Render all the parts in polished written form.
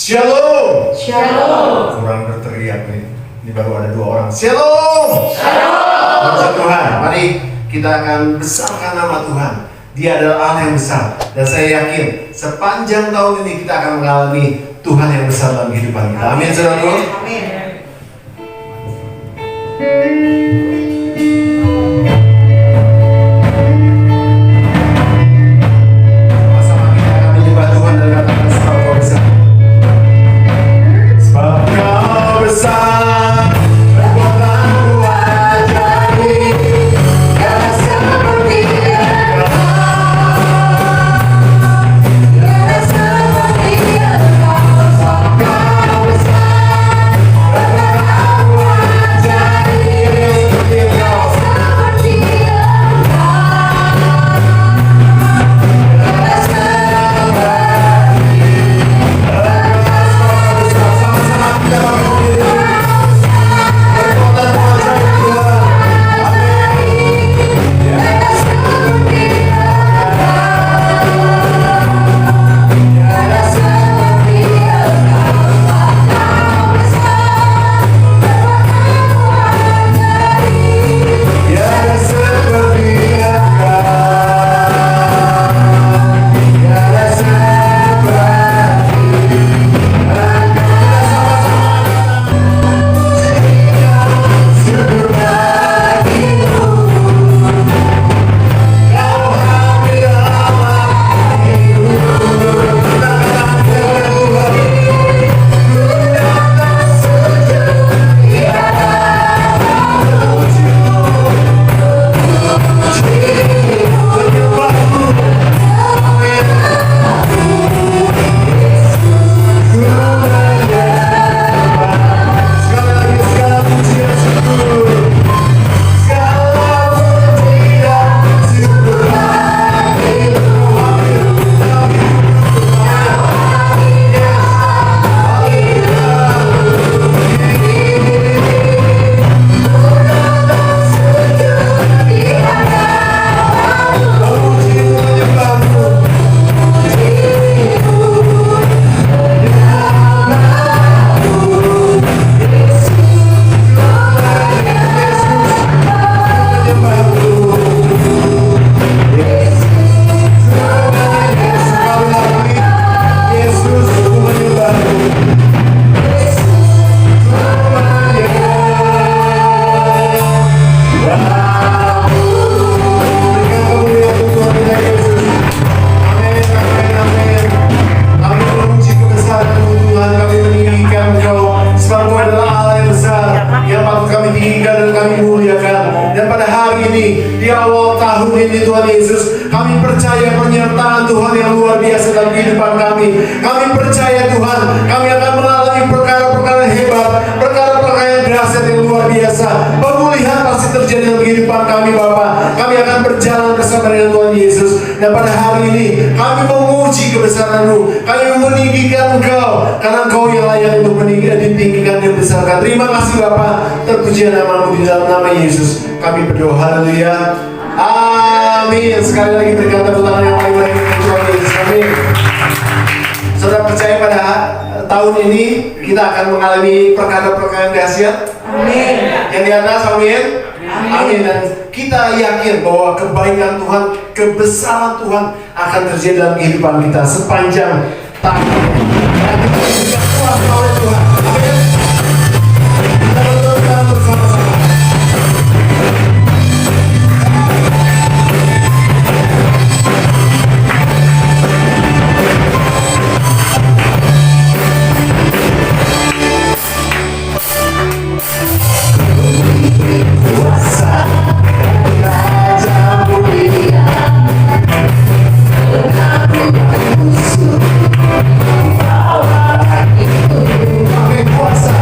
Shalom. Shalom. Kurang berteriak nih. Ini baru ada 2 orang. Shalom. Shalom. Puji Tuhan. Mari kita akan besarkan nama Tuhan. Dia adalah Allah yang besar. Dan saya yakin sepanjang tahun ini kita akan mengalami Tuhan yang besar dalam kehidupan kita. Amin, saudara. Amin. Sama-sama kita akan menyembah Tuhan dan katakan sebab Kau besar. Sebab Kau besar, perbuatanmu ajaib, Tiada seperti Engkau. Tiada seperti Engkau. Sebab Kau besar, perbuatanmu ajaib. Tiada seperti Engkau. Tiada sama-sama kita bangun diri. Perbuatanmu ajaib Tuhan. Tiada seperti Engkau. Tiada seperti syukur bagimu. Kau hampir dalam hidupku. Kita katakan Tuhan. Ku datang sujud di hadapan-Mu. Menyembahmu. Ku menyembah. Sekali lagi segala puji dan syukur. Segala puji dan syukur bagimu. Memuji menyembahmu. Yesus, ku menyembahmu. Dan pada hari ini di awal tahun ini Tuhan Yesus, kami percaya penyertaan Tuhan yang luar biasa dalam kehidupan kami. Kami percaya Tuhan, kami akan mengalami perkara-perkara hebat, perkara-perkara yang dahsyat yang luar biasa. Pemulihan pasti terjadi dalam kehidupan kami Bapa. Kami akan berjalan bersama dengan Tuhan Yesus. Dan pada hari ini kami memuji kebesaran-Mu. Kami meninggikan Engkau karena Engkau yang layak untuk ditinggikan dan dibesarkan. Terima kasih Bapa. Terpuji nama-Mu di dalam nama Yesus. Kami berdoa, haleluya. Amin. Sekali lagi berikan tepuk tangan yang paling baik untuk Tuhan Yesus. Amin. Saudara percaya pada tahun ini kita akan mengalami perkara-perkara yang dahsyat. Amin. Yang di atas, amin. Amin. Dan kita yakin bahwa kebaikan Tuhan, kebesaran Tuhan akan terjadi dalam kehidupan kita sepanjang tahun. Dan kita juga kuasa oleh Tuhan. Amin. Kita berdoa bersama-sama. Kuasa Raja Mulia, pengaruh musuh, bawa itu. Kuasa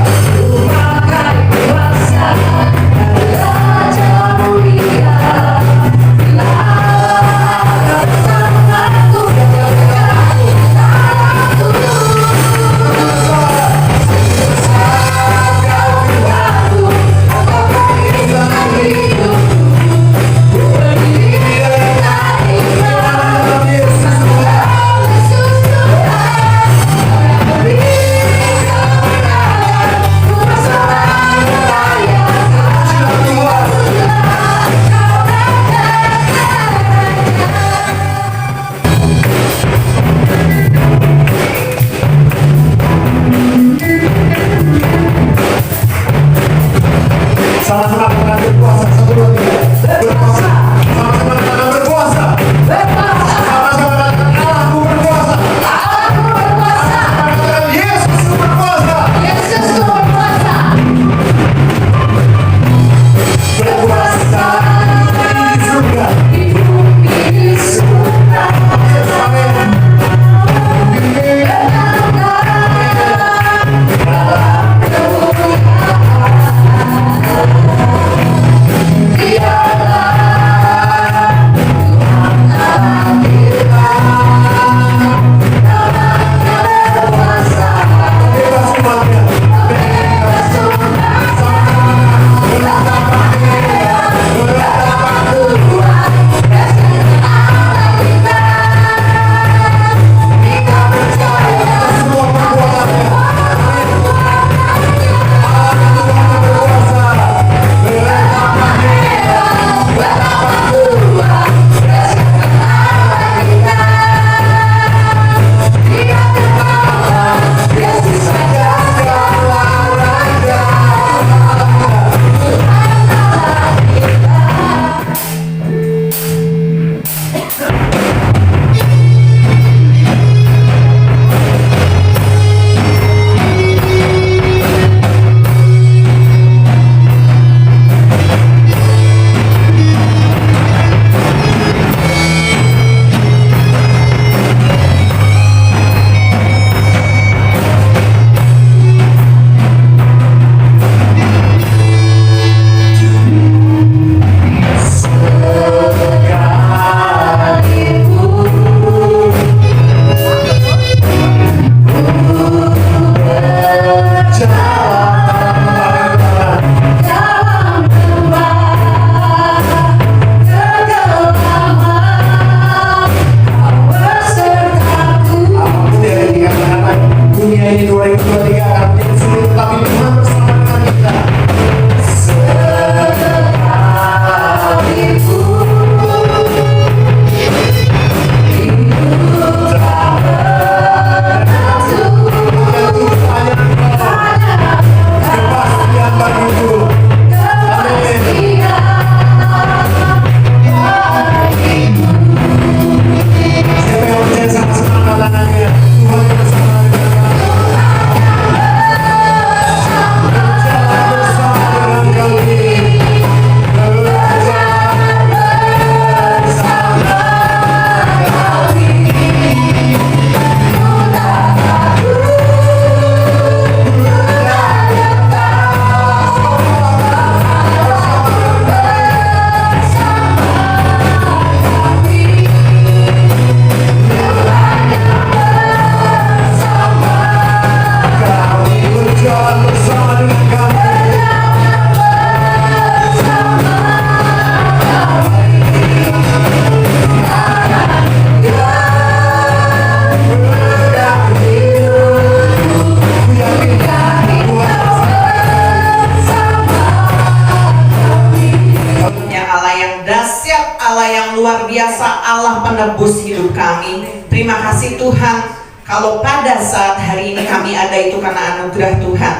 biasa Allah penebus hidup kami. Terima kasih Tuhan, kalau pada saat hari ini kami ada itu karena anugerah Tuhan.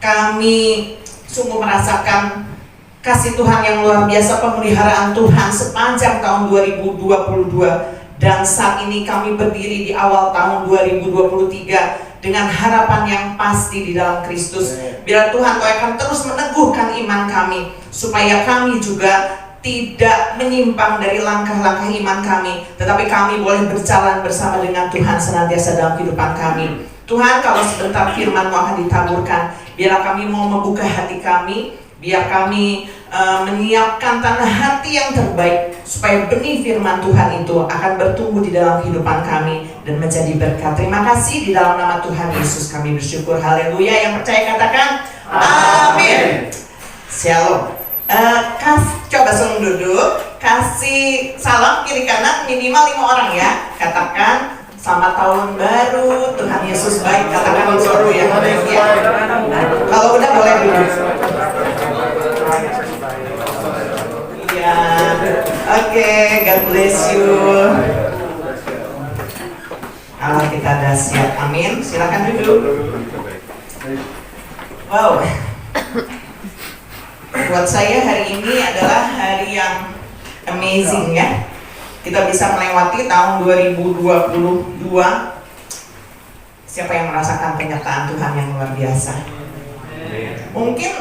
Kami sungguh merasakan kasih Tuhan yang luar biasa, pemeliharaan Tuhan sepanjang tahun 2022. Dan saat ini kami berdiri di awal tahun 2023 dengan harapan yang pasti di dalam Kristus. Biar Tuhan Kau akan terus meneguhkan iman kami, supaya kami juga tidak menyimpang dari langkah-langkah iman kami, tetapi kami boleh berjalan bersama dengan Tuhan senantiasa dalam kehidupan kami. Tuhan, kalau sebentar firman-Mu akan ditaburkan, biarlah kami mau membuka hati kami, biar kami menyiapkan tanah hati yang terbaik, supaya benih firman Tuhan itu akan bertumbuh di dalam kehidupan kami dan menjadi berkat. Terima kasih, di dalam nama Tuhan Yesus kami bersyukur. Haleluya. Yang percaya katakan amin. Shalom. Coba semua duduk, kasih salam kiri kanan minimal 5 orang ya. Katakan selamat tahun baru, Tuhan Yesus baik. Katakan baru yang baik ya. Kalau udah boleh duduk. Iya, oke, God bless you. Allah kita dah siap, amin. Silakan duduk. Wow. Buat saya hari ini adalah hari yang amazing ya. Kita bisa melewati tahun 2022. Siapa yang merasakan penyertaan Tuhan yang luar biasa? Mungkin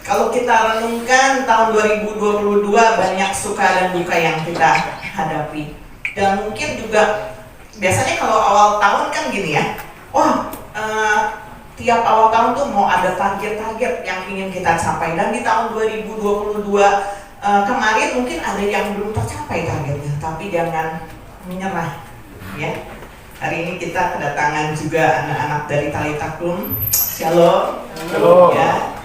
kalau kita renungkan tahun 2022 banyak suka dan duka yang kita hadapi. Dan mungkin juga biasanya kalau awal tahun kan gini ya. Tiap awal tahun tuh mau ada target-target yang ingin kita capai, dan di tahun 2022 kemarin mungkin ada yang belum tercapai targetnya, tapi jangan menyerah ya. Hari ini kita kedatangan juga anak-anak dari Talita Kum. Shalom. Shalom. Ya.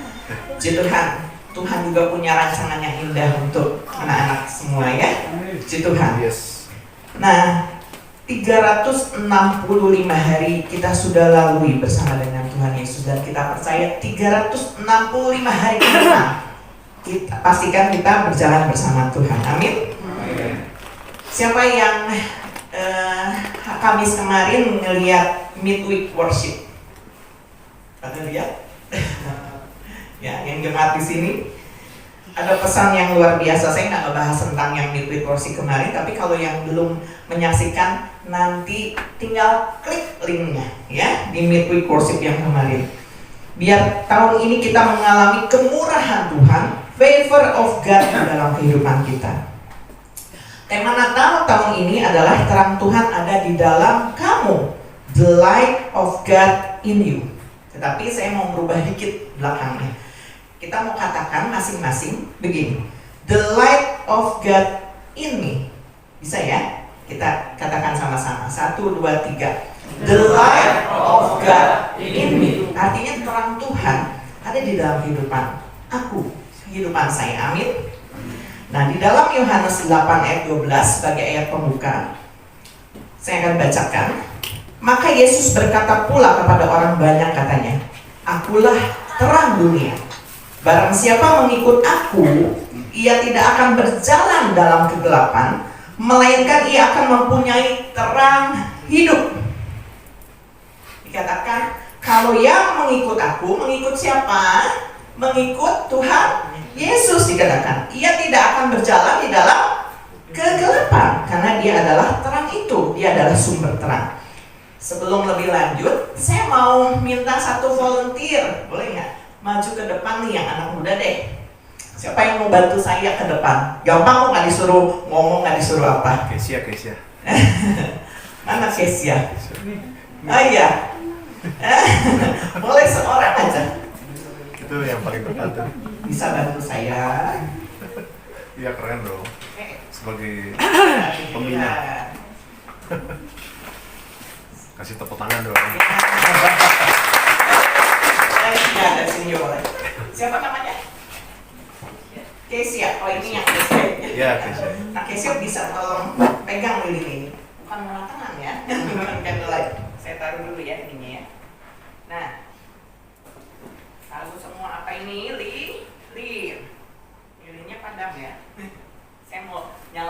Puji Tuhan. Tuhan juga punya rancangan yang indah untuk anak-anak semua ya. Puji Tuhan. Yes. Nah, 365 hari kita sudah lalui bersama dengan Tuhan Yesus, dan kita percaya 365 hari ke depan kita pastikan kita berjalan bersama Tuhan. Amin. Siapa yang Kamis kemarin ngelihat midweek worship? Ada lihat? Ya, yang jemaat di sini ada pesan yang luar biasa. Saya nggak ngebahas tentang yang midweek worship kemarin, tapi kalau yang belum menyaksikan, nanti tinggal klik linknya ya di midweek worship yang kemarin. Biar tahun ini kita mengalami kemurahan Tuhan, favor of God di dalam kehidupan kita. Tema Natal tahun ini adalah terang Tuhan ada di dalam kamu, the light of God in you. Tetapi saya mau merubah dikit belakangnya. Kita mau katakan masing-masing begini, the light of God in me. Bisa ya? Kita katakan sama-sama. 1, 2, 3. The light of God in me. Artinya terang Tuhan ada di dalam kehidupan aku, kehidupan saya. Amin. Nah, di dalam Yohanes 8 ayat 12 sebagai ayat pembuka, saya akan bacakan. Maka Yesus berkata pula kepada orang banyak, katanya, akulah terang dunia. Barang siapa mengikut aku, ia tidak akan berjalan dalam kegelapan, melainkan ia akan mempunyai terang hidup. Dikatakan, kalau yang mengikut aku, mengikut siapa? Mengikut Tuhan Yesus. Dikatakan, ia tidak akan berjalan di dalam kegelapan, karena dia adalah terang itu, dia adalah sumber terang. Sebelum lebih lanjut, saya mau minta satu volunteer, boleh nggak? Maju ke depan nih yang anak muda deh. Siapa yang mau bantu saya ke depan? Gampang kok, nggak disuruh ngomong, nggak disuruh apa. Kesia. Mana Kesia? Oh iya. Boleh seorang aja. Itu yang paling dekat tuh. Bisa bantu saya. Iya, keren dong. Sebagai pembina. Kasih tepuk tangan dong. Ya, dari sini boleh. Siapa namanya? Kesia. Oh, ini yang Kesia. Iya, Kesia. Nah, Kesia bisa tolong pegang lilin ini. Bukan menggunakan tangan ya. Bukan candlelight. Saya taruh dulu ya ininya ya. Nah, tahu semua apa ini? Lilinnya padam ya. Saya mau nyala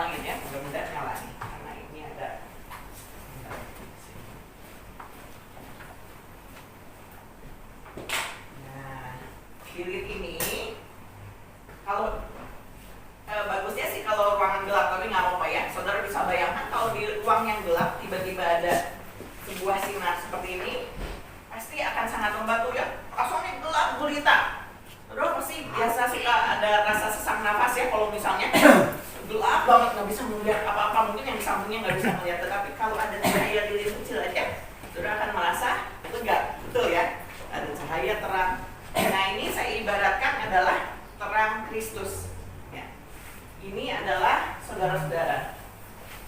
banget, nggak bisa melihat apa-apa, mungkin yang di sampingnya nggak bisa melihat, tetapi kalau ada cahaya lilin kecil aja, saudara akan merasa lega, betul ya? Ada cahaya terang. Nah ini saya ibaratkan adalah terang Kristus. Ya. Ini adalah saudara-saudara.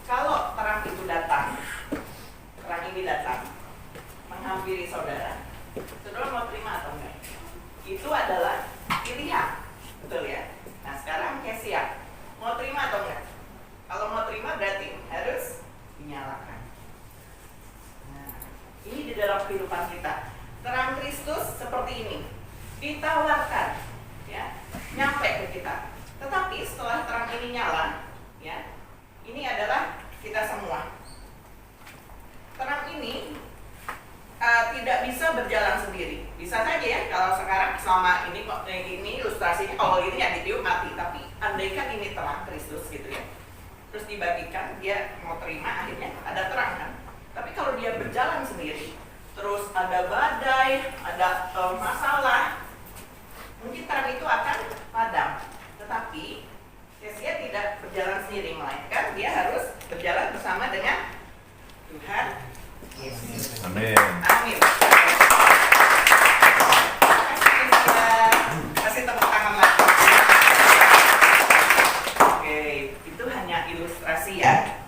Kalau terang itu datang, terang ini datang, menghampiri saudara, saudara mau terima atau enggak? Itu adalah pilihan, betul ya? Nah sekarang kayak siap, mau terima atau enggak? Kalau mau terima berarti harus dinyalakan. Nah, ini di dalam kehidupan kita. Terang Kristus seperti ini, ditawarkan, ya, nyampe ke kita. Tetapi setelah terang ini nyala, ya, ini adalah kita semua. Terang ini tidak bisa berjalan sendiri. Bisa saja ya kalau sekarang selama ini kok ini ilustrasinya kalau ini ya ditiup mati, tapi andaikan ini terang Kristus gitu ya. Terus dibagikan, dia mau terima, akhirnya ada terang kan. Tapi kalau dia berjalan sendiri, terus ada badai, ada masalah, mungkin terang itu akan padam. Tetapi dia tidak berjalan sendiri, melainkan dia harus berjalan bersama dengan Tuhan Yesus. Amin. Amin. Kasih tepuk tangan lagi. Oke, itu hanya ilustrasi ya.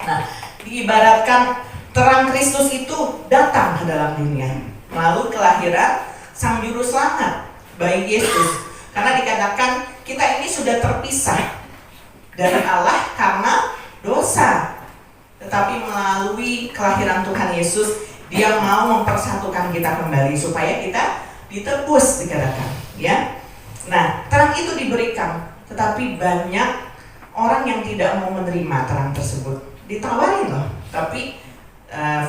Nah, diibaratkan terang Kristus itu datang ke dalam dunia melalui kelahiran Sang Juru Selamat, bayi Yesus. Karena dikatakan kita ini sudah terpisah dari Allah karena dosa. Tetapi melalui kelahiran Tuhan Yesus, Dia mau mempersatukan kita kembali supaya kita ditebus, dikatakan, ya. Nah, terang itu diberikan, tetapi banyak orang yang tidak mau menerima terang tersebut. Ditawarin loh, tapi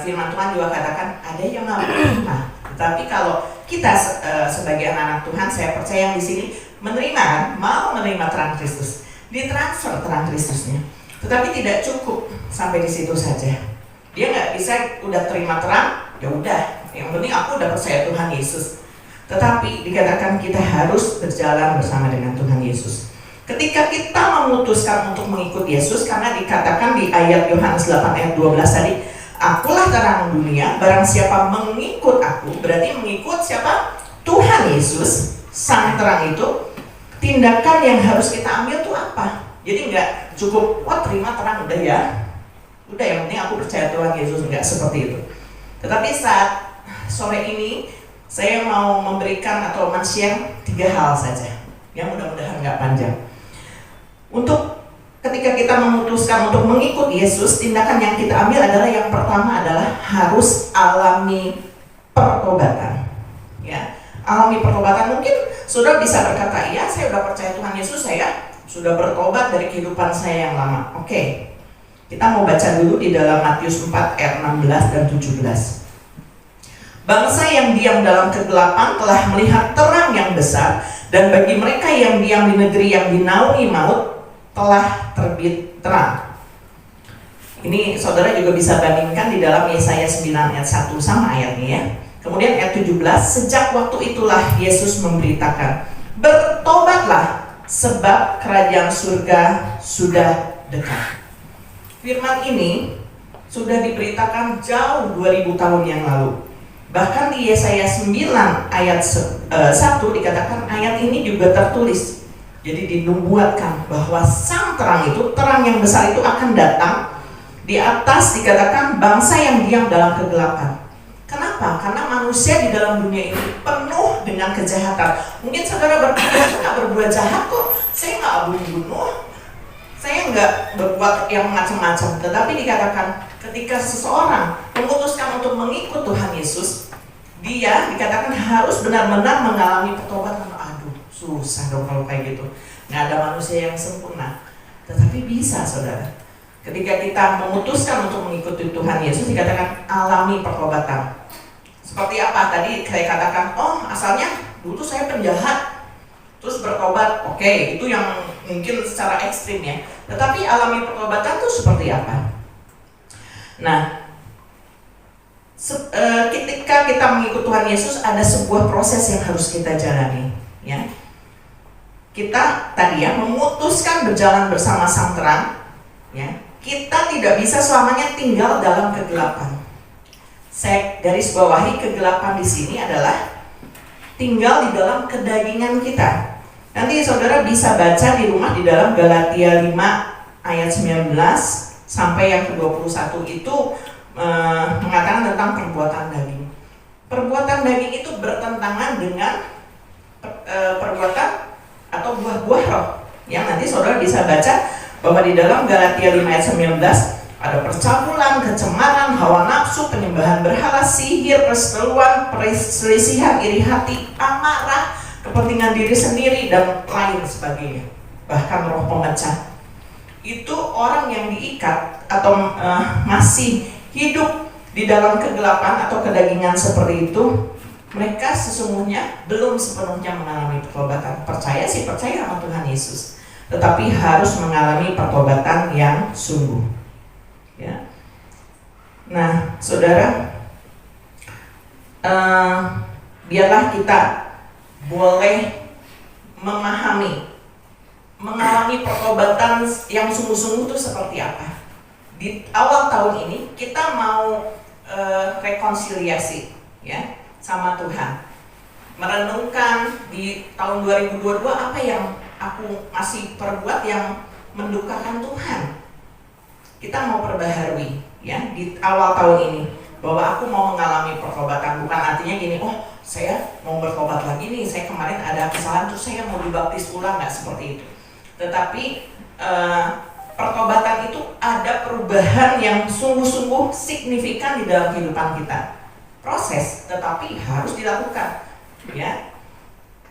firman Tuhan juga katakan ada yang nggak menerima. Tetapi kalau kita sebagai anak-anak Tuhan, saya percaya yang di sini menerima, mau menerima terang Kristus, ditransfer terang Kristusnya. Tetapi tidak cukup sampai di situ saja. Dia nggak bisa udah terima terang, ya udah. Yang penting aku udah percaya Tuhan Yesus. Tetapi dikatakan kita harus berjalan bersama dengan Tuhan Yesus. Ketika kita memutuskan untuk mengikut Yesus, karena dikatakan di ayat Yohanes 8 ayat 12 tadi, Akulah terang dunia, barang siapa mengikut aku, berarti mengikut siapa? Tuhan Yesus, sang terang itu. Tindakan yang harus kita ambil itu apa? Jadi nggak cukup, wah terima terang udah ya, udah yang penting aku percaya Tuhan Yesus, nggak seperti itu. Tetapi saat sore ini saya mau memberikan atau men-share 3 hal saja, yang mudah-mudahan nggak panjang. Untuk ketika kita memutuskan untuk mengikut Yesus, tindakan yang kita ambil adalah yang pertama adalah harus alami pertobatan. Ya, alami pertobatan. Mungkin saudara bisa berkata, iya saya sudah percaya Tuhan Yesus, saya sudah bertobat dari kehidupan saya yang lama. Oke, kita mau baca dulu di dalam Matius 4 ayat 16 dan 17. Bangsa yang diam dalam kegelapan telah melihat terang yang besar, dan bagi mereka yang diam di negeri yang dinaungi maut telah terbit terang. Ini saudara juga bisa bandingkan di dalam Yesaya 9 ayat 1 sama ayatnya ya. Kemudian ayat 17, sejak waktu itulah Yesus memberitakan, bertobatlah sebab kerajaan surga sudah dekat. Firman ini sudah diberitakan jauh 2000 tahun yang lalu. Bahkan di Yesaya 9 ayat 1 dikatakan ayat ini juga tertulis. Jadi dinubuatkan bahwa sang terang itu, terang yang besar itu akan datang. Di atas dikatakan bangsa yang diam dalam kegelapan. Kenapa? Karena manusia di dalam dunia ini penuh dengan kejahatan. Mungkin saudara berkata, saya nggak berbuat jahat kok, saya nggak bunuh, saya nggak berbuat yang macam-macam. Tetapi dikatakan ketika seseorang memutuskan untuk mengikut Tuhan Yesus, dia dikatakan harus benar-benar mengalami pertobatan. Aduh, susah dong kalau kayak gitu. Nggak ada manusia yang sempurna. Tetapi bisa saudara. Ketika kita memutuskan untuk mengikuti Tuhan Yesus, dikatakan alami pertobatan. Seperti apa? Tadi saya katakan, oh asalnya dulu saya penjahat, terus bertobat. Oke, itu yang mungkin secara ekstrim ya. Tetapi alami pertobatan itu seperti apa? Nah, ketika kita mengikut Tuhan Yesus, ada sebuah proses yang harus kita jalani, ya. kita tadi ya memutuskan berjalan bersama Sang Terang, ya, kita tidak bisa selamanya tinggal dalam kegelapan. Saya garis bawahi kegelapan di sini adalah tinggal di dalam kedagingan kita. Nanti saudara bisa baca di rumah di dalam Galatia 5 ayat 19 sampai yang ke-21 itu mengatakan tentang perbuatan daging. Perbuatan daging itu bertentangan dengan perbuatan atau buah-buah roh. Yang nanti saudara bisa baca bahwa di dalam Galatia 5 ayat 19 ada percabulan, kecemaran, hawa nafsu, penyembahan berhala, sihir, perseteruan, perselisihan, iri hati, amarah, kepentingan diri sendiri, dan lain sebagainya. Bahkan roh pemecah. Itu orang yang diikat atau masih hidup di dalam kegelapan atau kedagingan seperti itu, mereka sesungguhnya belum sepenuhnya mengalami pertobatan. Percaya sih percaya sama Tuhan Yesus, tetapi harus mengalami pertobatan yang sungguh. Ya. Nah, saudara, biarlah kita boleh memahami, mengalami pertobatan yang sungguh-sungguh itu seperti apa. Di awal tahun ini kita mau rekonsiliasi, ya, sama Tuhan. Merenungkan di tahun 2022 apa yang aku masih perbuat yang mendukakan Tuhan. Kita mau perbaharui, ya, di awal tahun ini bahwa aku mau mengalami pertobatan. Bukan artinya gini, oh saya mau bertobat lagi nih, saya kemarin ada kesalahan terus saya mau dibaptis ulang, nggak seperti itu. Tetapi pertobatan itu ada perubahan yang sungguh-sungguh signifikan di dalam kehidupan kita. Proses, tetapi harus dilakukan, ya.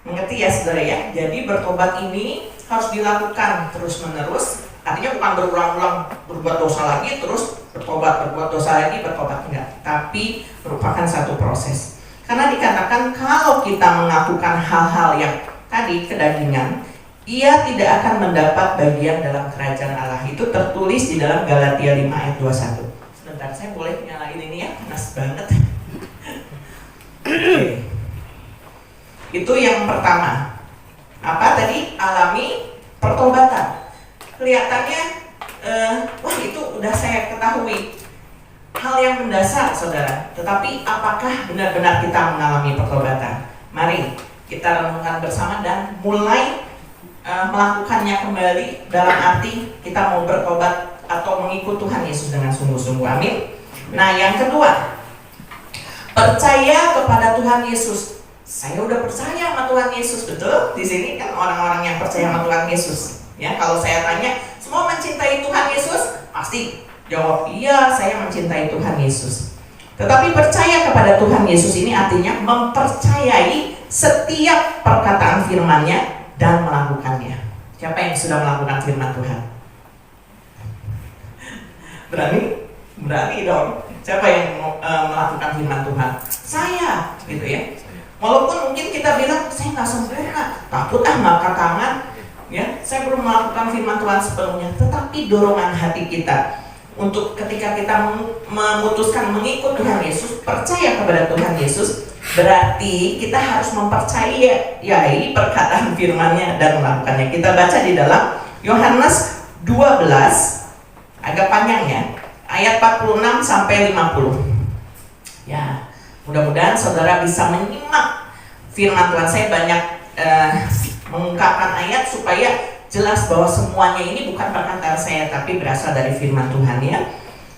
Mengerti ya saudara ya? Jadi bertobat ini harus dilakukan terus-menerus. Artinya bukan berulang-ulang berbuat dosa lagi terus bertobat, berbuat dosa lagi bertobat, enggak. Tapi merupakan satu proses. Karena dikatakan kalau kita melakukan hal-hal yang tadi kedagingan, ia tidak akan mendapat bagian dalam kerajaan Allah. Itu tertulis di dalam Galatia 5 ayat 21. Sebentar, saya boleh nyalain ini ya, panas banget. Oke. Itu yang pertama. Apa tadi? Alami pertobatan. Kelihatannya, wah itu udah saya ketahui. Hal yang mendasar, saudara. Tetapi apakah benar-benar kita mengalami pertobatan? Mari kita renungkan bersama dan mulai melakukannya kembali dalam arti kita mau bertobat atau mengikut Tuhan Yesus dengan sungguh-sungguh. Amin. Nah, yang kedua, percaya kepada Tuhan Yesus. Saya udah percaya sama Tuhan Yesus, betul? Di sini kan orang-orang yang percaya sama Tuhan Yesus. Ya, kalau saya tanya, semua mencintai Tuhan Yesus? Pasti jawab iya, saya mencintai Tuhan Yesus. Tetapi percaya kepada Tuhan Yesus ini artinya mempercayai setiap perkataan firman-Nya dan melakukannya. Siapa yang sudah melakukan firman Tuhan? Berani dong. Siapa yang melakukan firman Tuhan? Saya, gitu ya. Walaupun mungkin kita bilang saya nggak sempurna, takut ngangkat tangan, ya, saya belum melakukan firman Tuhan sepenuhnya. Tetapi dorongan hati kita untuk ketika kita memutuskan mengikut Tuhan Yesus, percaya kepada Tuhan Yesus, berarti kita harus mempercayai perkataan firman-Nya dan melakukannya. Kita baca di dalam Yohanes 12, agak panjang ya, ayat 46 sampai 50. Ya, mudah-mudahan saudara bisa menyimak firman Tuhan. Saya banyak mengungkapkan ayat supaya jelas bahwa semuanya ini bukan perkataan saya tapi berasal dari firman Tuhan, ya.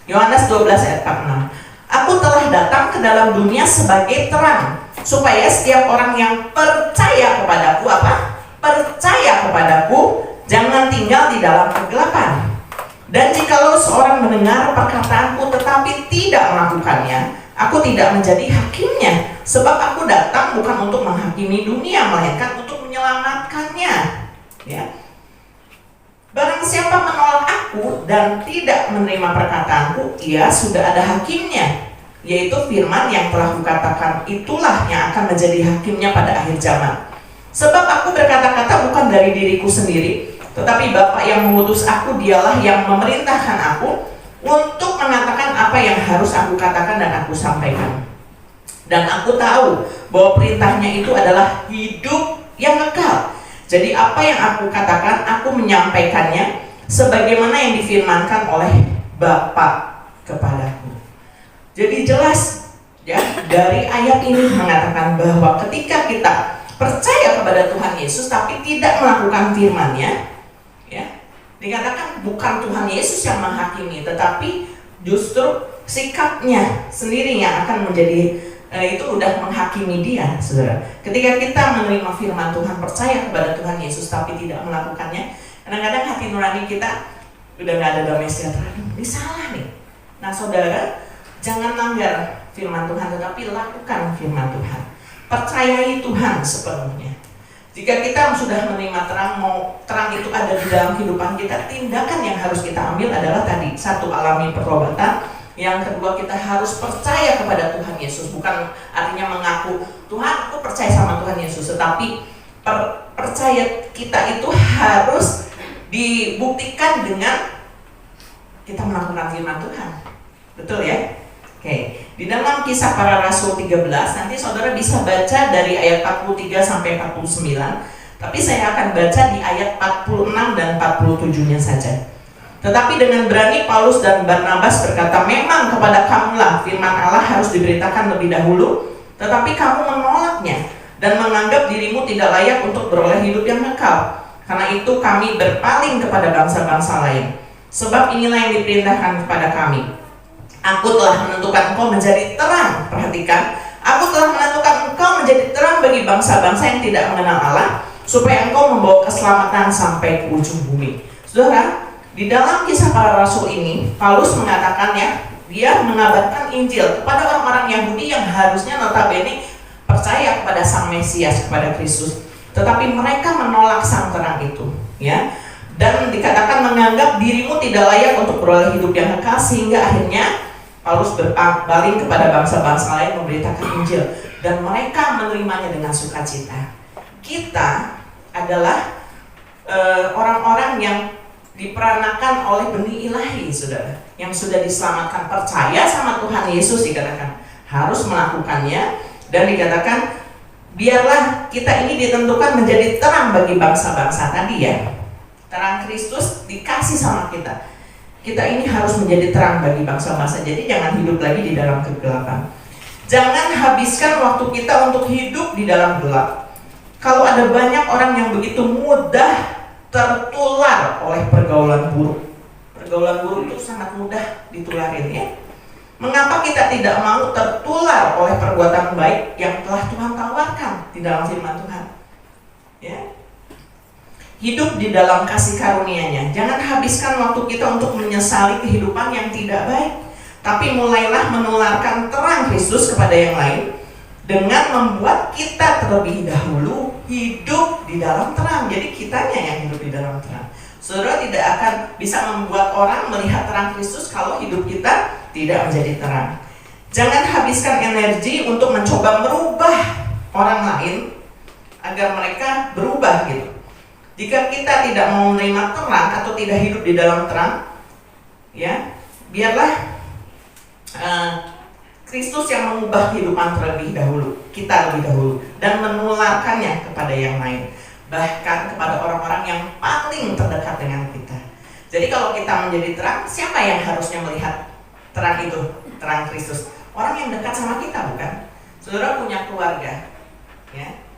Yohanes 12 ayat 46. Aku telah datang ke dalam dunia sebagai terang, supaya setiap orang yang percaya kepadaku, percaya kepadaku, jangan tinggal di dalam kegelapan. Dan jikalau seorang mendengar perkataanku tetapi tidak melakukannya, aku tidak menjadi hakimnya, sebab aku datang bukan untuk menghakimi dunia, melainkan untuk menyelamatkannya. Ya. Barang siapa menolak aku dan tidak menerima perkataanku, ia sudah ada hakimnya, yaitu firman yang telah kukatakan, itulah yang akan menjadi hakimnya pada akhir zaman. Sebab aku berkata-kata bukan dari diriku sendiri, tetapi Bapa yang mengutus aku, dialah yang memerintahkan aku untuk mengatakan apa yang harus aku katakan dan aku sampaikan. Dan aku tahu bahwa perintahnya itu adalah hidup yang kekal. Jadi apa yang aku katakan, aku menyampaikannya sebagaimana yang difirmankan oleh Bapa kepadaku. Jadi jelas ya, dari ayat ini mengatakan bahwa ketika kita percaya kepada Tuhan Yesus tapi tidak melakukan firman-Nya, ya, dikatakan bukan Tuhan Yesus yang menghakimi, tetapi justru sikapnya sendiri yang akan menjadi itu udah menghakimi dia, saudara. Ketika kita menerima firman Tuhan, percaya kepada Tuhan Yesus tapi tidak melakukannya, kadang-kadang hati nurani kita udah gak ada damai sejahtera. Ini salah nih. Nah saudara, jangan langgar firman Tuhan, tetapi lakukan firman Tuhan. Percayai Tuhan sepenuhnya. Jika kita sudah menerima terang, mau terang itu ada di dalam kehidupan kita, tindakan yang harus kita ambil adalah tadi, satu, alami pertobatan. Yang kedua, kita harus percaya kepada Tuhan Yesus. Bukan artinya mengaku, Tuhan aku percaya sama Tuhan Yesus, tetapi percaya kita itu harus dibuktikan dengan kita melakukan firman Tuhan. Betul ya? Oke. Di dalam Kisah Para Rasul 13, nanti saudara bisa baca dari ayat 43 sampai 49, tapi saya akan baca di ayat 46 dan 47-nya saja. Tetapi dengan berani Paulus dan Barnabas berkata, memang kepada kamulah firman Allah harus diberitakan lebih dahulu, tetapi kamu menolaknya dan menganggap dirimu tidak layak untuk beroleh hidup yang kekal. Karena itu kami berpaling kepada bangsa-bangsa lain. Sebab inilah yang diperintahkan kepada kami. Aku telah menentukan engkau menjadi terang. Perhatikan, aku telah menentukan engkau menjadi terang bagi bangsa-bangsa yang tidak mengenal Allah, supaya engkau membawa keselamatan sampai ke ujung bumi. Saudara, di dalam Kisah Para Rasul ini, Paulus mengatakan ya, dia mengabarkan Injil kepada orang-orang Yahudi yang harusnya notabene percaya kepada Sang Mesias, kepada Kristus. Tetapi mereka menolak sang terang itu, ya. Dan dikatakan menganggap dirimu tidak layak untuk beroleh hidup yang kekal, sehingga akhirnya Paulus berpaling kepada bangsa-bangsa lain memberitakan Injil, dan mereka menerimanya dengan sukacita. Kita adalah orang-orang yang diperanakan oleh benih ilahi, saudara, yang sudah diselamatkan, percaya sama Tuhan Yesus, dikatakan harus melakukannya, dan dikatakan biarlah kita ini ditentukan menjadi terang bagi bangsa-bangsa tadi ya. Terang Kristus dikasih sama kita. Kita ini harus menjadi terang bagi bangsa-bangsa. Jadi jangan hidup lagi di dalam kegelapan. Jangan habiskan waktu kita untuk hidup di dalam gelap. Kalau ada banyak orang yang begitu mudah tertular oleh pergaulan buruk. Pergaulan buruk itu sangat mudah ditularin ya. Mengapa kita tidak mau tertular oleh perbuatan baik yang telah Tuhan tawarkan di dalam firman Tuhan? Ya. Hidup di dalam kasih karunia-Nya. Jangan habiskan waktu kita untuk menyesali kehidupan yang tidak baik, tapi mulailah menularkan terang Kristus kepada yang lain dengan membuat kita terlebih dahulu hidup di dalam terang. Jadi kitanya yang hidup di dalam terang. Saudara tidak akan bisa membuat orang melihat terang Kristus kalau hidup kita tidak menjadi terang. Jangan habiskan energi untuk mencoba merubah orang lain agar mereka berubah gitu. Jika kita tidak mau menerima terang atau tidak hidup di dalam terang, ya, biarlah Kristus yang mengubah kehidupan terlebih dahulu, kita lebih dahulu, dan menularkannya kepada yang lain, bahkan kepada orang-orang yang paling terdekat dengan kita. Jadi kalau kita menjadi terang, siapa yang harusnya melihat terang itu? Terang Kristus. Orang yang dekat sama kita, bukan? Saudara punya keluarga, ya.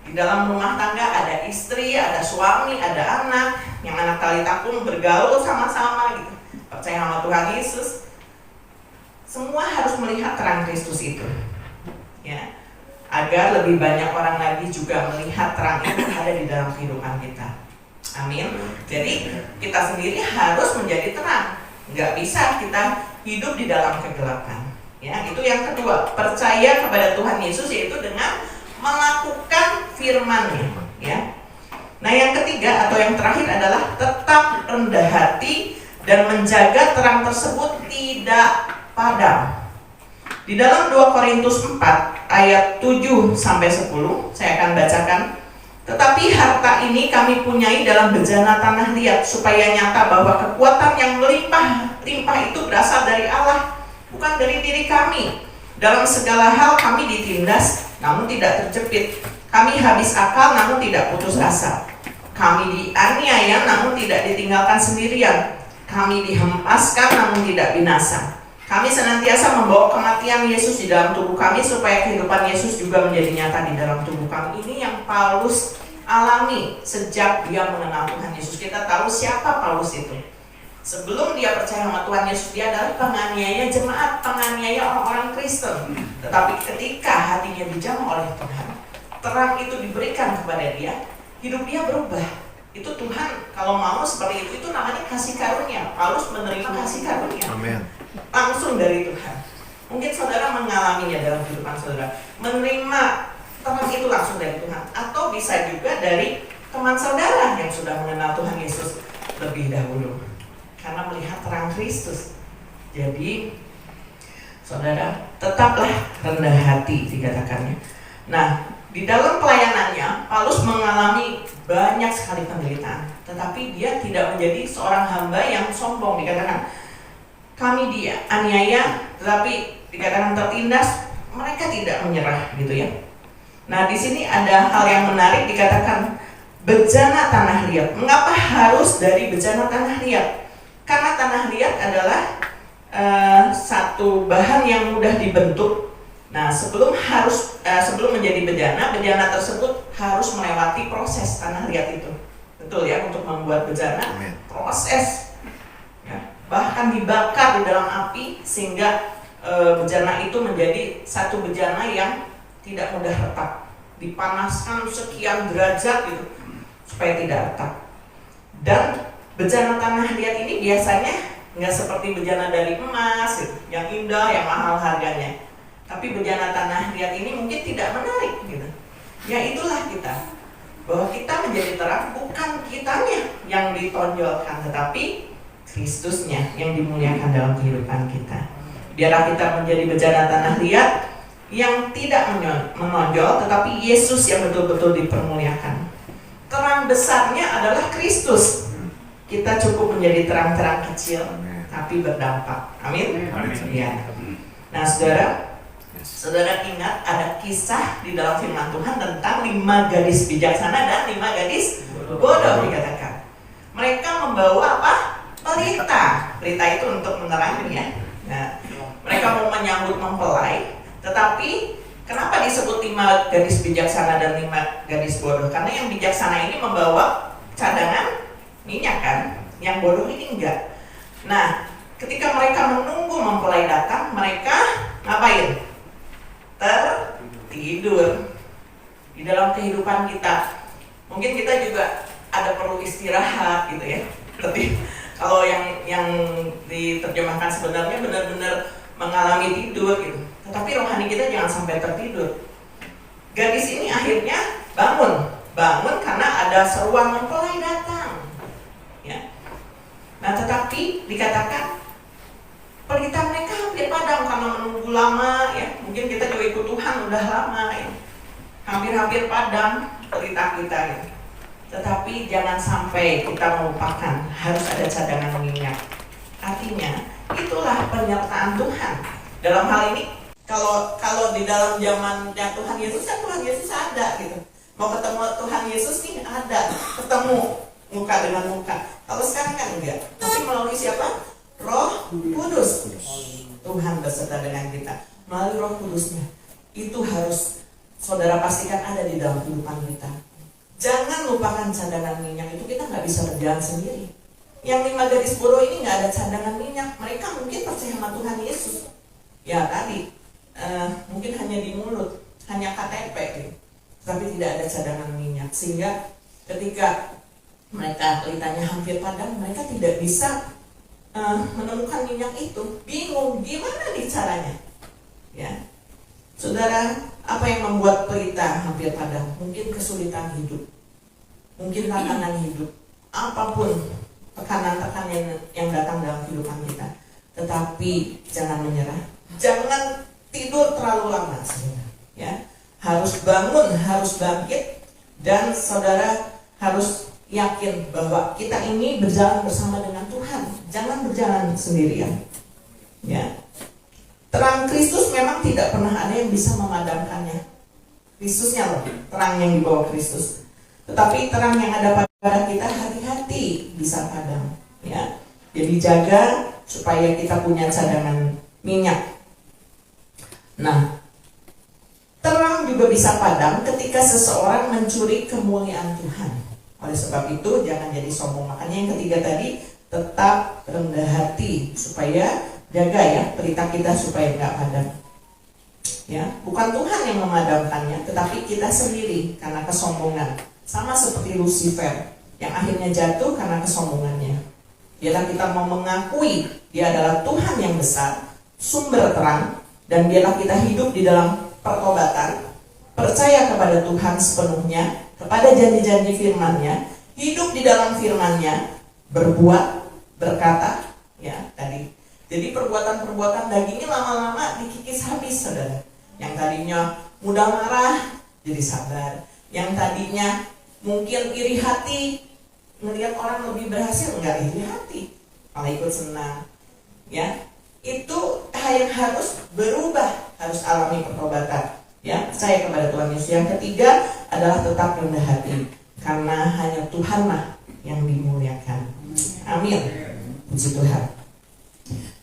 Di dalam rumah tangga ada istri, ada suami, ada anak, yang anak talita pun bergaul sama-sama gitu, percaya sama Tuhan Yesus. Semua harus melihat terang Kristus itu, ya, agar lebih banyak orang lagi juga melihat terang itu ada di dalam kehidupan kita. Amin. Jadi kita sendiri harus menjadi terang, nggak bisa kita hidup di dalam kegelapan. Ya, itu yang kedua, percaya kepada Tuhan Yesus, yaitu dengan melakukan firman-Nya, ya. Nah, yang ketiga atau yang terakhir adalah tetap rendah hati dan menjaga terang tersebut tidak padam. Di dalam 2 Korintus 4 ayat 7 sampai 10 saya akan bacakan. Tetapi harta ini kami punyai dalam bejana tanah liat, supaya nyata bahwa kekuatan yang melimpah-limpah itu berasal dari Allah, bukan dari diri kami. Dalam segala hal kami ditindas, namun tidak terjepit. Kami habis akal, namun tidak putus asa. Kami dianiaya namun tidak ditinggalkan sendirian. Kami dihempaskan namun tidak binasa. Kami senantiasa membawa kematian Yesus di dalam tubuh kami supaya kehidupan Yesus juga menjadi nyata di dalam tubuh kami. Ini yang Paulus alami sejak dia mengenal Tuhan Yesus. Kita tahu siapa Paulus itu. Sebelum dia percaya sama Tuhan Yesus, dia adalah penganiaya jemaat, penganiaya orang-orang Kristen. Tetapi ketika hatinya dijamah oleh Tuhan, terang itu diberikan kepada dia, hidup dia berubah. Itu Tuhan kalau mau seperti itu namanya kasih karunia. Paulus menerima kasih karunia. Amin. Langsung dari Tuhan. Mungkin saudara mengalaminya dalam kehidupan saudara, menerima terang itu langsung dari Tuhan, atau bisa juga dari teman saudara yang sudah mengenal Tuhan Yesus lebih dahulu karena melihat terang Kristus. Jadi saudara tetaplah rendah hati dikatakannya. Nah, di dalam pelayanannya Paulus mengalami banyak sekali penderitaan, tetapi dia tidak menjadi seorang hamba yang sombong. Dikatakan kami dianiaya, tetapi dikatakan tertindas, mereka tidak menyerah gitu ya. Nah, di sini ada hal yang menarik, dikatakan bejana tanah liat. Mengapa harus dari bejana tanah liat? Karena tanah liat adalah satu bahan yang mudah dibentuk. Nah, sebelum menjadi bejana tersebut harus melewati proses tanah liat itu. Betul ya, untuk membuat bejana, proses. Ya, bahkan dibakar di dalam api sehingga bejana itu menjadi satu bejana yang tidak mudah retak. Dipanaskan sekian derajat gitu supaya tidak retak. Dan bejana tanah liat ini biasanya nggak seperti bejana dari emas gitu, yang indah, yang mahal harganya. Tapi bejana tanah liat ini mungkin tidak menarik gitu. Ya itulah kita, bahwa kita menjadi terang, bukan kitanya yang ditonjolkan, tetapi Kristusnya yang dimuliakan dalam kehidupan kita. Biarlah kita menjadi bejana tanah liat yang tidak menonjol, tetapi Yesus yang betul-betul dipermuliakan. Terang besarnya adalah Kristus. Kita cukup menjadi terang-terang kecil, tapi berdampak. Amin. Ya. Nah, saudara ingat ada kisah di dalam firman Tuhan tentang 5 gadis bijaksana dan 5 gadis bodoh dikatakan. Mereka membawa apa? Pelita. Pelita itu untuk menerangi ya. Nah, mereka mau menyambut mempelai, tetapi kenapa disebut 5 gadis bijaksana dan 5 gadis bodoh? Karena yang bijaksana ini membawa cadangan minyak kan, yang bodoh ini enggak. Nah, ketika mereka menunggu mempelai datang, mereka ngapain? Tertidur. Di dalam kehidupan kita, mungkin kita juga ada perlu istirahat gitu ya. Tapi kalau yang diterjemahkan sebenarnya benar-benar mengalami tidur gitu. Tetapi rohani kita jangan sampai tertidur. Gadis ini akhirnya bangun karena ada seruan mempelai datang. Ya. Nah, tetapi dikatakan pelita mereka hampir padam karena menunggu lama ya. Mungkin kita juga ikut Tuhan udah lama ya. Hampir-hampir padam pelita kita ya. Tetapi jangan sampai kita melupakan harus ada cadangan minyak. Artinya itulah penyertaan Tuhan. Dalam hal ini kalau di dalam zamannya Tuhan Yesus kan Tuhan Yesus ada gitu. Mau ketemu Tuhan Yesus nih ada, ketemu muka dengan muka. Kalau sekarang kan enggak. Tapi melalui siapa? Roh Kudus. Tuhan beserta dengan kita melalui Roh Kudusnya. Itu harus saudara pastikan ada di dalam kehidupan kita. Jangan lupakan cadangan minyak itu, kita nggak bisa berjalan sendiri. Yang 5 gadis bodoh ini nggak ada cadangan minyak. Mereka mungkin percaya sama Tuhan Yesus. Ya tadi mungkin hanya di mulut, hanya KTP gitu. Tapi tidak ada cadangan minyak. Sehingga ketika mereka pelitanya hampir padam, mereka tidak bisa menemukan minyak itu. Bingung gimana nih caranya. Ya, saudara, apa yang membuat pelita hampir padam? Mungkin kesulitan hidup, mungkin tantangan hidup, apapun tekanan-tekanan yang datang dalam kehidupan kita. Tetapi jangan menyerah, jangan tidur terlalu lama, saudara. Ya, harus bangun, harus bangkit, dan saudara harus yakin bahwa kita ini berjalan bersama dengan Tuhan. Jangan berjalan sendirian. Ya. Terang Kristus memang tidak pernah ada yang bisa memadamkannya. Kristusnya loh, terang yang dibawa Kristus. tetapi terang yang ada pada kita hati-hati bisa padam. Ya, jadi jaga supaya kita punya cadangan minyak. Nah, terang juga bisa padam ketika seseorang mencuri kemuliaan Tuhan. Oleh sebab itu jangan jadi sombong. Makanya yang ketiga tadi, tetap rendah hati supaya jaga ya berita kita supaya nggak padam. Ya, bukan Tuhan yang memadamkannya, tetapi kita sendiri karena kesombongan. Sama seperti Lucifer yang akhirnya jatuh karena kesombongannya. Biarlah kita mau mengakui dia adalah Tuhan yang besar, sumber terang, dan biarlah kita hidup di dalam pertobatan, percaya kepada Tuhan sepenuhnya, kepada janji-janji firman-Nya, hidup di dalam firman-Nya, berbuat, berkata, ya tadi. Jadi perbuatan-perbuatan dagingnya lama-lama dikikis habis, saudara. Yang tadinya mudah marah, jadi sabar. Yang tadinya mungkin iri hati, melihat orang lebih berhasil, enggak iri hati, malah ikut senang. Ya, itu yang harus berubah, harus alami pertobatan. Ya, percaya kepada Tuhan Yesus. Yang ketiga adalah tetap rendah hati, karena hanya Tuhanlah yang dimuliakan. Amin. Puji Tuhan.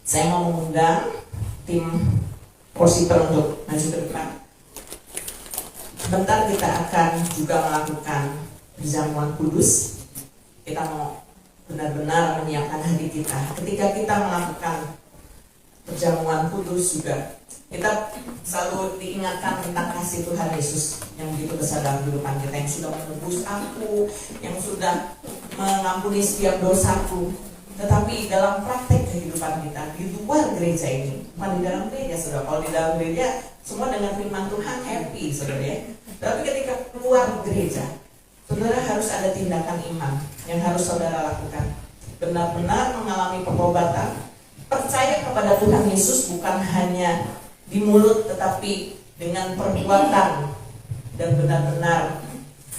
Saya mau mengundang tim Worshipper untuk maju ke depan. Sebentar kita akan juga melakukan perjamuan kudus. Kita mau benar-benar menyiapkan hati kita. Ketika kita melakukan perjamuan kudus juga, kita selalu diingatkan tentang kasih Tuhan Yesus yang begitu besar dalam kehidupan kita, yang sudah menebus aku, yang sudah mengampuni setiap dosaku. Tetapi dalam praktek kehidupan kita di luar gereja ini, bukan di dalam gereja, saudara. Kalau di dalam gereja semua dengan firman Tuhan happy, saudara ya. Tapi ketika keluar gereja, saudara harus ada tindakan iman yang harus saudara lakukan. Benar-benar mengalami pertobatan, percaya kepada Tuhan Yesus bukan hanya di mulut, tetapi dengan perbuatan dan benar-benar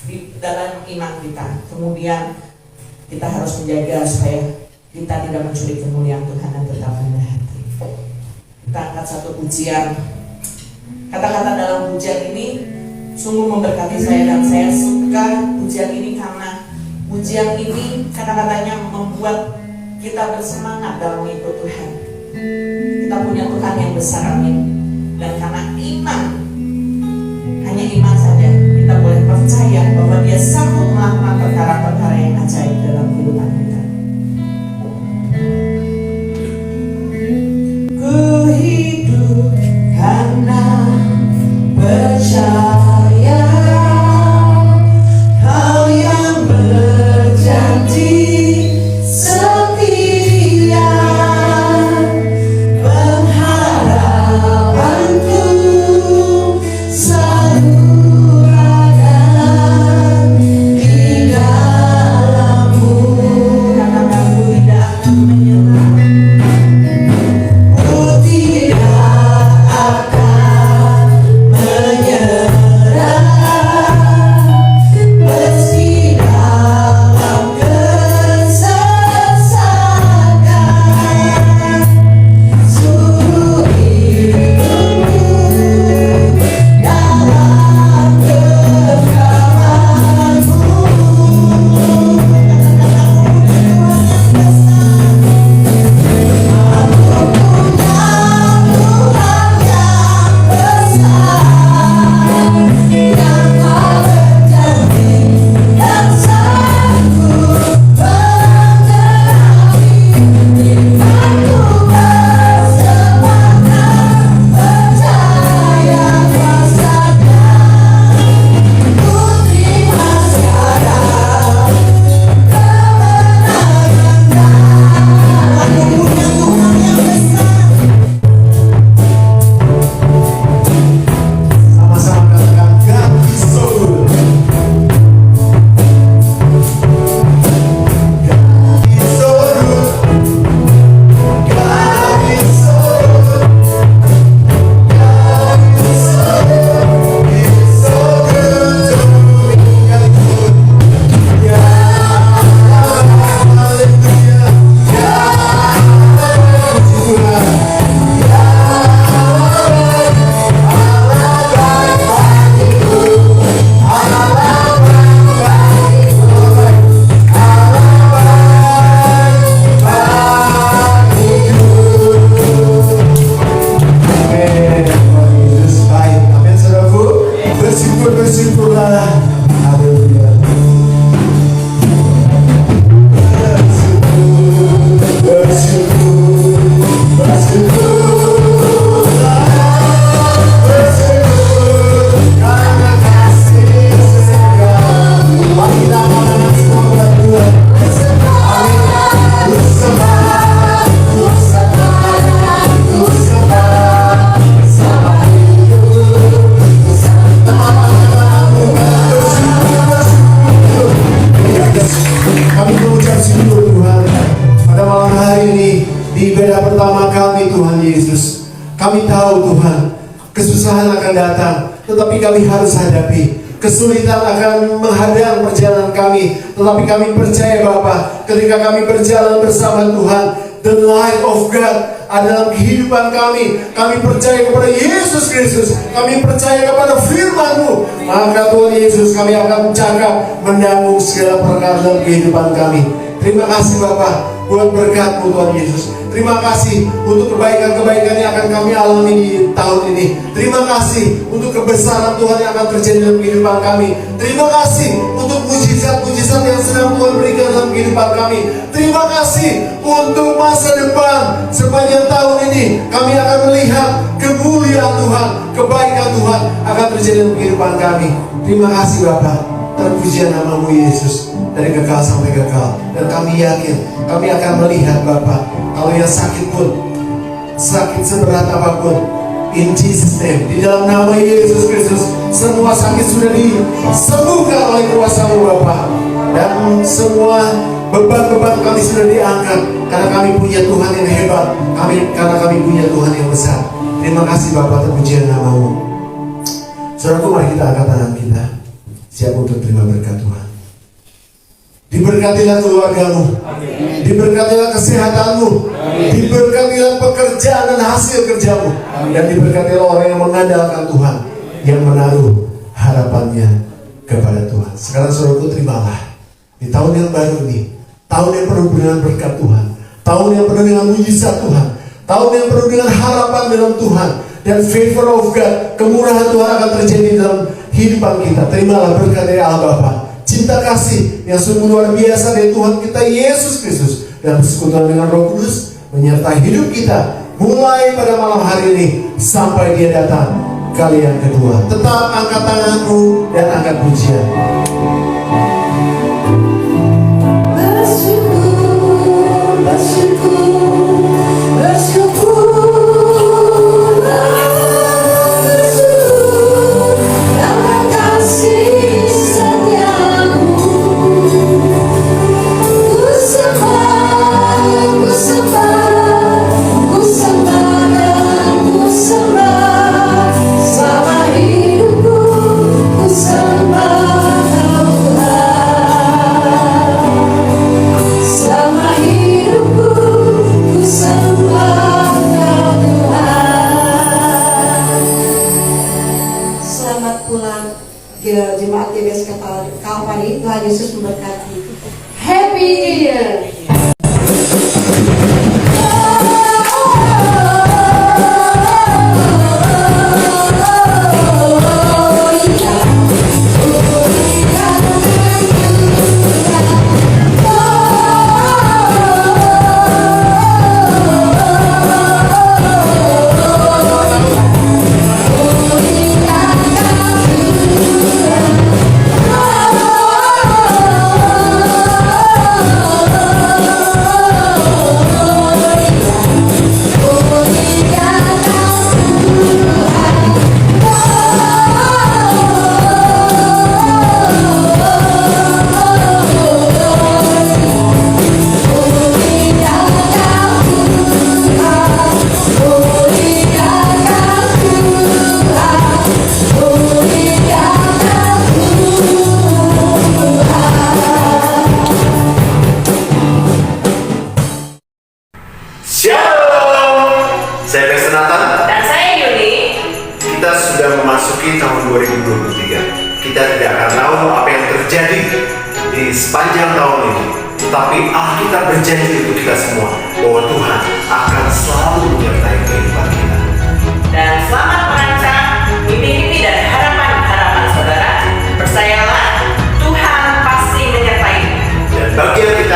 di dalam iman kita. Kemudian kita harus menjaga supaya kita tidak mencuri kemuliaan Tuhan dan tetap rendah hati. Kita angkat satu pujian. Kata-kata dalam pujian ini sungguh memberkati saya, dan saya suka pujian ini karena pujian ini kata-katanya membuat kita bersemangat dalam mengikut Tuhan. Kita punya Tuhan yang besar, amin. Dan karena iman, hanya iman saja, kita boleh percaya bahwa Dia sanggup melakukan perkara-perkara yang ajaib dalam kehidupan kita. Ku hidup karena percaya Kau yang berjanji setia, pengharapanku pertama kami Tuhan Yesus. Kami tahu Tuhan, kesusahan akan datang, tetapi kami harus hadapi. Kesulitan akan menghadang perjalanan kami, tetapi kami percaya Bapa, ketika kami berjalan bersama Tuhan, the light of God ada dalam kehidupan kami. Kami percaya kepada Yesus Kristus, kami percaya kepada firman-Mu, maka Tuhan Yesus kami akan cakap menanggung segala perkara dalam kehidupan kami. Terima kasih Bapa buat berkat-Mu Tuhan Yesus. Terima kasih untuk kebaikan-kebaikan yang akan kami alami di tahun ini. Terima kasih untuk kebesaran Tuhan yang akan terjadi dalam kehidupan kami. Terima kasih untuk mujizat-mujizat yang sedang Tuhan berikan dalam kehidupan kami. Terima kasih untuk masa depan sepanjang tahun ini. Kami akan melihat kemuliaan Tuhan, kebaikan Tuhan akan terjadi dalam kehidupan kami. Terima kasih Bapa. Terpujian nama-Mu Yesus dari kekal sampai kekal. Dan kami yakin kami akan melihat Bapa, kalau yang sakit pun, sakit seberat apapun, in Jesus name, di dalam nama Yesus Kristus, semua sakit sudah disembuhkan oleh kuasa-Mu Bapa. Dan semua beban-beban kami sudah diangkat, karena kami punya Tuhan yang hebat, karena kami punya Tuhan yang besar. Terima kasih Bapa, terpujian nama-Mu. Saudaraku, mari kita angkat tangan kita, siap untuk terima berkat Tuhan. Diberkatilah keluarga-Mu, diberkatilah kesehatan-Mu, diberkatilah pekerjaan dan hasil kerja-Mu, dan diberkatilah orang yang mengandalkan Tuhan, yang menaruh harapannya kepada Tuhan. Sekarang saudaraku, terimalah di tahun yang baru ini, tahun yang penuh dengan berkat Tuhan, tahun yang penuh dengan mujizat Tuhan, tahun yang penuh dengan harapan dalam Tuhan, dan favor of God, kemurahan Tuhan akan terjadi dalam kehidupan kita. Terimalah berkat dari Allah Bapa, cinta kasih yang sungguh luar biasa dari Tuhan kita Yesus Kristus, dan persekutuan dengan Roh Kudus menyertai hidup kita mulai pada malam hari ini sampai Dia datang kali yang kedua. Tetap angkat tanganmu dan angkat pujian. Jemaat GBS Kalvari, Tuhan Yesus memberkati. Happy New Year. memasuki tahun 2023. Kita tidak akan tahu apa yang terjadi di sepanjang tahun ini, tapi Alkitab berjanji untuk kita semua bahwa Tuhan akan selalu menyertai kehidupan kita. Dan selamat merancang mimpi-mimpi dan harapan-harapan saudara. Percayalah, Tuhan pasti menyertai. Dan bagi yang kita